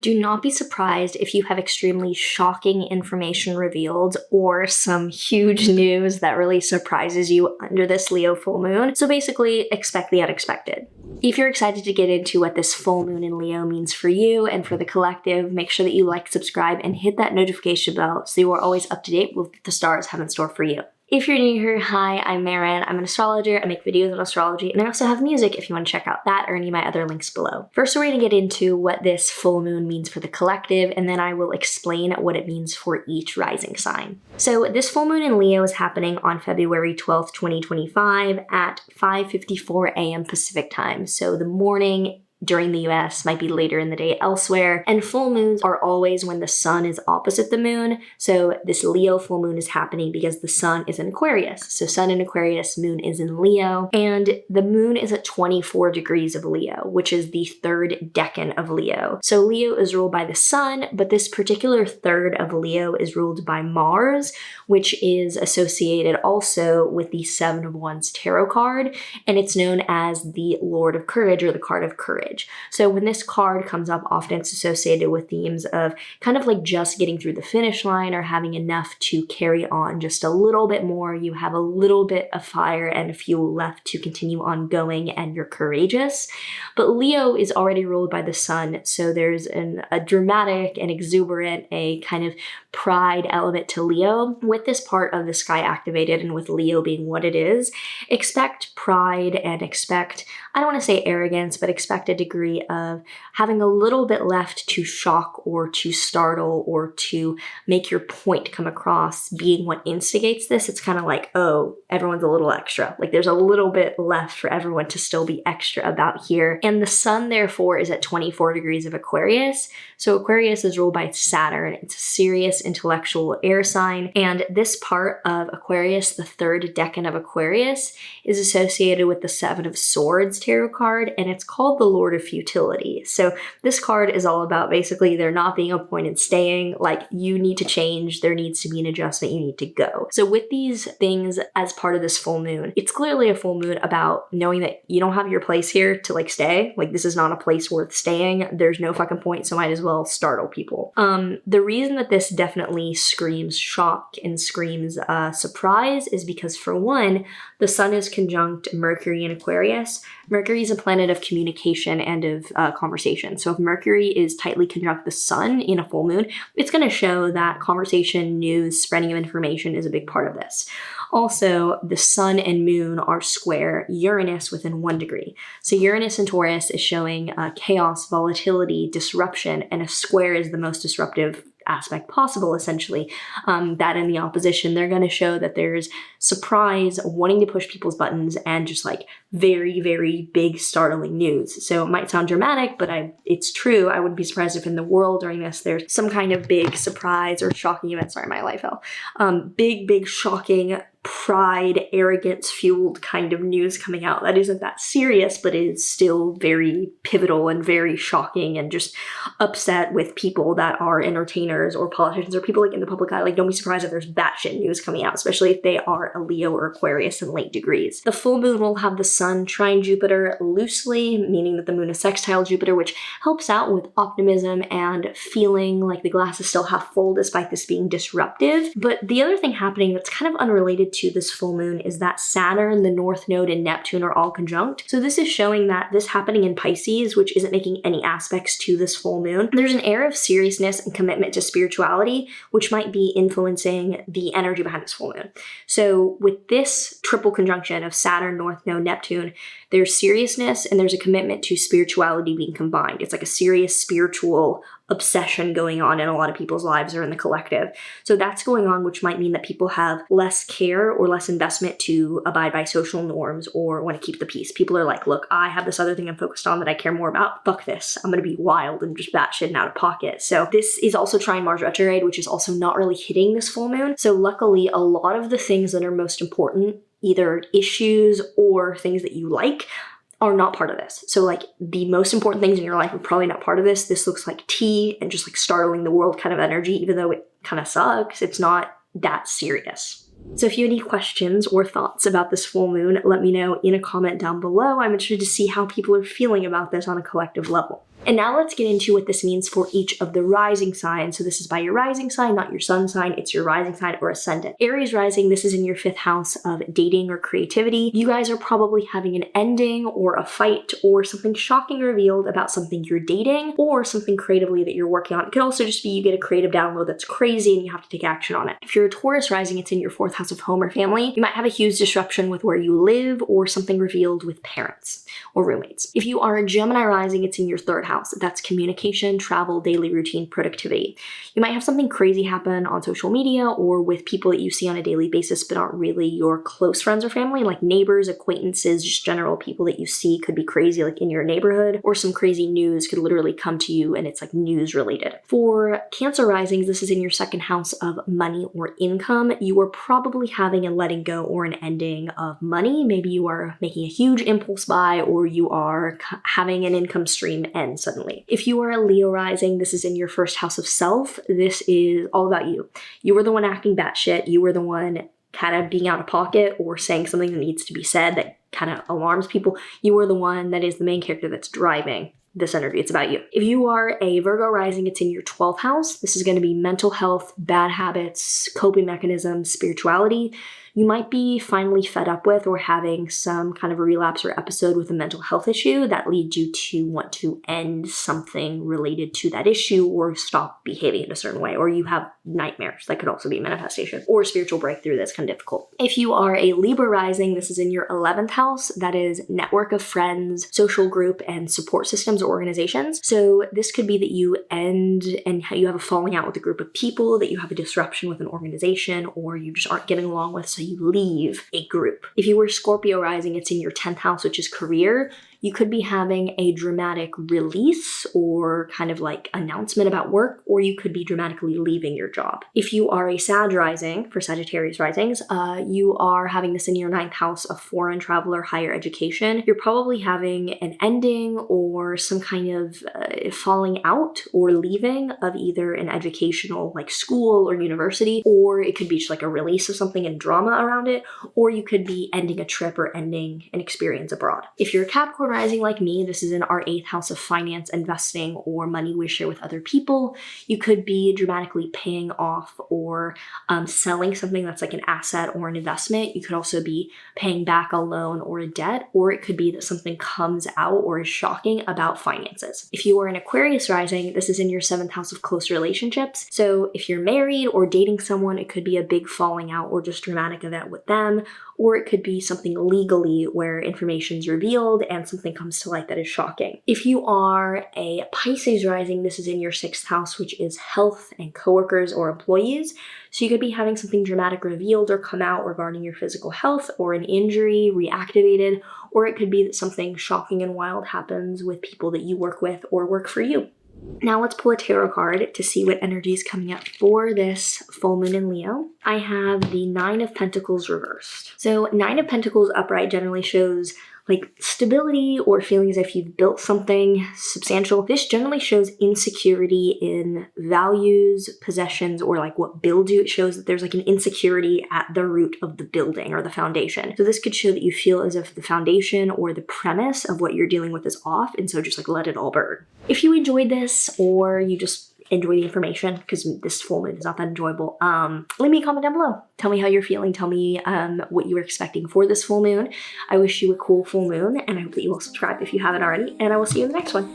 Do not be surprised if you have extremely shocking information revealed or some huge news that really surprises you under this Leo full moon. So basically, expect the unexpected. If you're excited to get into what this full moon in Leo means for you and for the collective, make sure that you like, subscribe, and hit that notification bell so you are always up to date with what the stars have in store for you. If you're new here, hi, I'm Maren. I'm an astrologer. I make videos on astrology, and I also have music if you want to check out that or any of my other links below. First, we're going to get into what this full moon means for the collective, and then I will explain what it means for each rising sign. So this full moon in Leo is happening on February 12th, 2025 at 5:54 a.m. Pacific time. So the morning during the US might be later in the day elsewhere, and full moons are always when the sun is opposite the moon. So this Leo full moon is happening because the sun is in Aquarius. So sun in Aquarius, moon is in Leo, and the moon is at 24 degrees of Leo, which is the third decan of Leo. So Leo is ruled by the sun, but this particular third of Leo is ruled by Mars, which is associated also with the Seven of Wands tarot card, and it's known as the Lord of Courage or the card of courage. So when this card comes up, often it's associated with themes of kind of like just getting through the finish line or having enough to carry on just a little bit more. You have a little bit of fire and fuel left to continue on going, and you're courageous. But Leo is already ruled by the sun, so there's a dramatic and exuberant, a kind of pride element to Leo. With this part of the sky activated and with Leo being what it is, expect pride and expect, I don't want to say arrogance, but expect a degree of having a little bit left to shock or to startle or to make your point come across being what instigates this. It's kind of like, oh, everyone's a little extra. Like there's a little bit left for everyone to still be extra about here. And the sun, therefore, is at 24 degrees of Aquarius. So Aquarius is ruled by Saturn. It's a serious intellectual air sign. And this part of Aquarius, the third decan of Aquarius, is associated with the Seven of Swords tarot card, and it's called the Lord of Futility. So this card is all about basically there not being a point in staying, like you need to change, there needs to be an adjustment, you need to go. So with these things as part of this full moon, it's clearly a full moon about knowing that you don't have your place here to like stay. Like this is not a place worth staying. There's no fucking point, so might as well startle people. The reason that this definitely screams shock and screams surprise is because, for one, the sun is conjunct Mercury in Aquarius. Mercury is a planet of communication and of conversation. So if Mercury is tightly conjunct the sun in a full moon, it's going to show that conversation, news, spreading of information is a big part of this. Also, the sun and moon are square Uranus within 1 degree. So Uranus in Taurus is showing chaos, volatility, disruption, and a square is the most disruptive aspect possible, essentially. That in the opposition, they're going to show that there's surprise, wanting to push people's buttons, and just like very, very big, startling news. So it might sound dramatic, but it's true. I wouldn't be surprised if in the world during this, there's some kind of big surprise or shocking event. Sorry, my life fell. Big, shocking, pride, arrogance fueled kind of news coming out that isn't that serious, but is still very pivotal and very shocking and just upset with people that are entertainers or politicians or people like in the public eye. Like, don't be surprised if there's batshit news coming out, especially if they are a Leo or Aquarius in late degrees. The full moon will have the sun trine Jupiter loosely, meaning that the moon is sextile Jupiter, which helps out with optimism and feeling like the glass is still half full despite this being disruptive. But the other thing happening that's kind of unrelated to this full moon is that Saturn, the North Node, and Neptune are all conjunct. So this is showing that this happening in Pisces, which isn't making any aspects to this full moon, there's an air of seriousness and commitment to spirituality, which might be influencing the energy behind this full moon. So with this triple conjunction of Saturn, North Node, Neptune, there's seriousness and there's a commitment to spirituality being combined. It's like a serious spiritual obsession going on in a lot of people's lives or in the collective. So that's going on, which might mean that people have less care or less investment to abide by social norms or want to keep the peace. People are like, look, I have this other thing I'm focused on that I care more about. Fuck this. I'm going to be wild and just batshit and out of pocket. So this is also trine Mars retrograde, which is also not really hitting this full moon. So luckily, a lot of the things that are most important, either issues or things that you like, are not part of this. So like the most important things in your life are probably not part of this. This looks like tea and just like startling the world kind of energy, even though it kind of sucks. It's not that serious. So if you have any questions or thoughts about this full moon, let me know in a comment down below. I'm interested to see how people are feeling about this on a collective level. And now let's get into what this means for each of the rising signs. So this is by your rising sign, not your sun sign. It's your rising sign or ascendant. Aries rising, this is in your 5th house of dating or creativity. You guys are probably having an ending or a fight or something shocking revealed about something you're dating or something creatively that you're working on. It could also just be you get a creative download that's crazy and you have to take action on it. If you're a Taurus rising, it's in your 4th house of home or family. You might have a huge disruption with where you live or something revealed with parents or roommates. If you are a Gemini rising, it's in your 3rd house. That's communication, travel, daily routine, productivity. You might have something crazy happen on social media or with people that you see on a daily basis but aren't really your close friends or family, like neighbors, acquaintances, just general people that you see could be crazy, like in your neighborhood, or some crazy news could literally come to you and it's like news related. For Cancer risings, this is in your 2nd house of money or income. You are probably having a letting go or an ending of money. Maybe you are making a huge impulse buy or you are having an income stream end suddenly. If you are a Leo rising, this is in your 1st house of self. This is all about you. You were the one acting batshit. You were the one kind of being out of pocket or saying something that needs to be said that kind of alarms people. You are the one that is the main character that's driving this energy. It's about you. If you are a Virgo rising, it's in your 12th house. This is going to be mental health, bad habits, coping mechanisms, spirituality. You might be finally fed up with or having some kind of a relapse or episode with a mental health issue that leads you to want to end something related to that issue or stop behaving in a certain way, or you have nightmares. That could also be a manifestation or a spiritual breakthrough that's kind of difficult. If you are a Libra rising, this is in your 11th house. That is network of friends, social group, and support systems or organizations. So this could be that you end and you have a falling out with a group of people, that you have a disruption with an organization, or you just aren't getting along with, so you leave a group. If you were Scorpio rising, it's in your 10th house, which is career. You could be having a dramatic release or kind of like announcement about work, or you could be dramatically leaving your job. If you are a Sag rising, for Sagittarius risings, you are having this in your 9th house of foreign travel or higher education. You're probably having an ending or some kind of falling out or leaving of either an educational like school or university, or it could be just like a release of something and drama around it, or you could be ending a trip or ending an experience abroad. If you're a Capricorn rising like me, this is in our 8th house of finance, investing, or money we share with other people. You could be dramatically paying off or selling something that's like an asset or an investment. You could also be paying back a loan or a debt, or it could be that something comes out or is shocking about finances. If you are an Aquarius rising, this is in your 7th house of close relationships. So if you're married or dating someone, it could be a big falling out or just dramatic event with them, or it could be something legally where information is revealed and something comes to light that is shocking. If you are a Pisces rising, this is in your 6th house, which is health and coworkers or employees. So you could be having something dramatic revealed or come out regarding your physical health or an injury reactivated, or it could be that something shocking and wild happens with people that you work with or work for you. Now let's pull a tarot card to see what energy is coming up for this full moon in Leo. I have the 9 of Pentacles reversed. So 9 of Pentacles upright generally shows like stability or feeling as if you've built something substantial. This generally shows insecurity in values, possessions, or like what builds you. It shows that there's like an insecurity at the root of the building or the foundation. So this could show that you feel as if the foundation or the premise of what you're dealing with is off, and so just like let it all burn. If you enjoyed this or you just enjoy the information, because this full moon is not that enjoyable, leave me a comment down below. Tell me how you're feeling. Tell me what you were expecting for this full moon. I wish you a cool full moon, and I hope that you will subscribe if you haven't already, and I will see you in the next one.